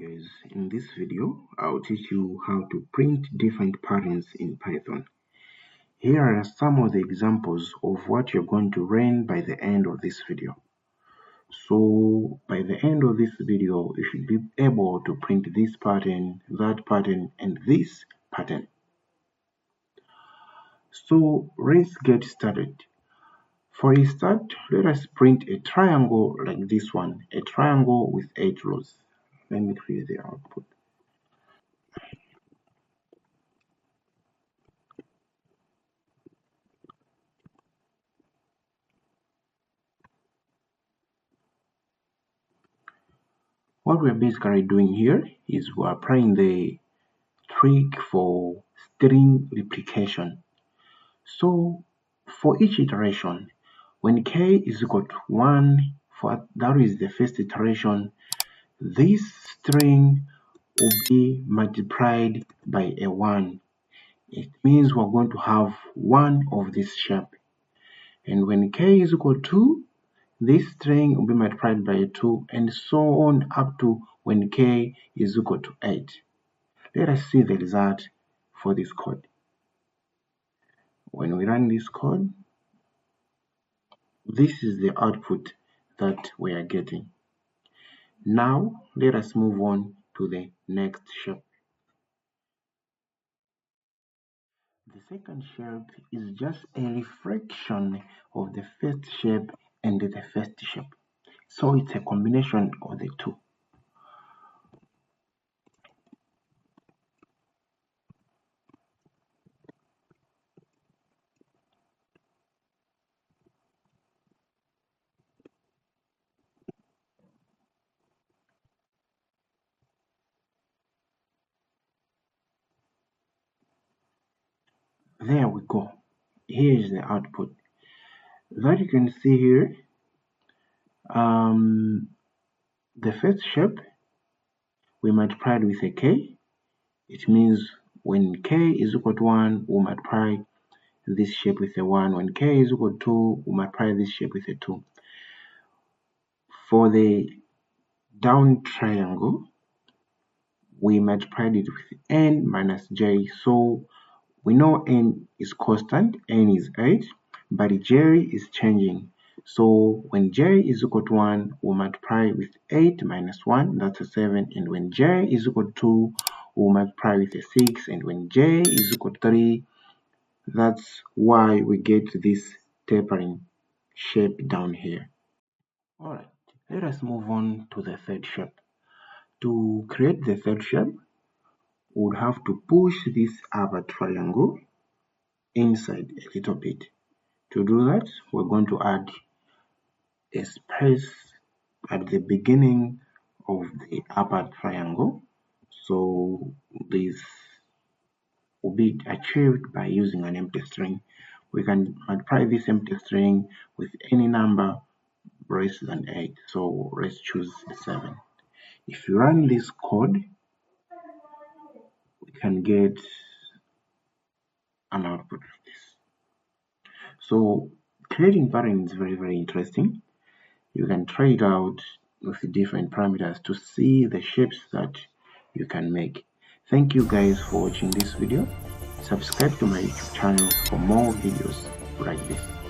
Guys, in this video I'll teach you how to print different patterns in Python. Here are some of the examples of what you're going to learn by the end of this video. So by the end of this video you should be able to print this pattern, that pattern, and this pattern. So let's get started. For a start, let us print a triangle like this one, a triangle with 8 rows. Let me create the output. What we're basically doing here is we're applying the trick for string replication. So for each iteration, when k is equal to 1, that is the first iteration, this string will be multiplied by a 1. It means we're going to have one of this shape. And when k is equal to, this string will be multiplied by 2, and so on up to when k is equal to 8. Let us see the result for this code. When we run this code, this is the output that we are getting. Now let us move on to the next shape. The second shape is just a reflection of the first shape and the first shape. So it's a combination of the two. There we go. Here is the output. That you can see here, the first shape we multiplied with a k. It means when k is equal to 1, we'll multiply this shape with a 1. When k is equal to 2, we'll multiply this shape with a 2. For the down triangle, we multiplied it with n minus j. So we know n is constant, n is 8, but j is changing. So when j is equal to 1, we'll multiply with 8 minus 1, that's a 7. And when j is equal to 2, we'll multiply with a 6. And when j is equal to 3, that's why we get this tapering shape down here. Alright, let us move on to the third shape. To create the third shape, we would have to push this upper triangle inside a little bit. To do that, we're going to add a space at the beginning of the upper triangle. So this will be achieved by using an empty string. We can multiply this empty string with any number less than 8. So let's choose 7. If you run this code, we can get an output like this. So creating patterns is very interesting. You can try it out with different parameters to see the shapes that you can make. Thank you guys for watching this video. Subscribe to my YouTube channel for more videos like this.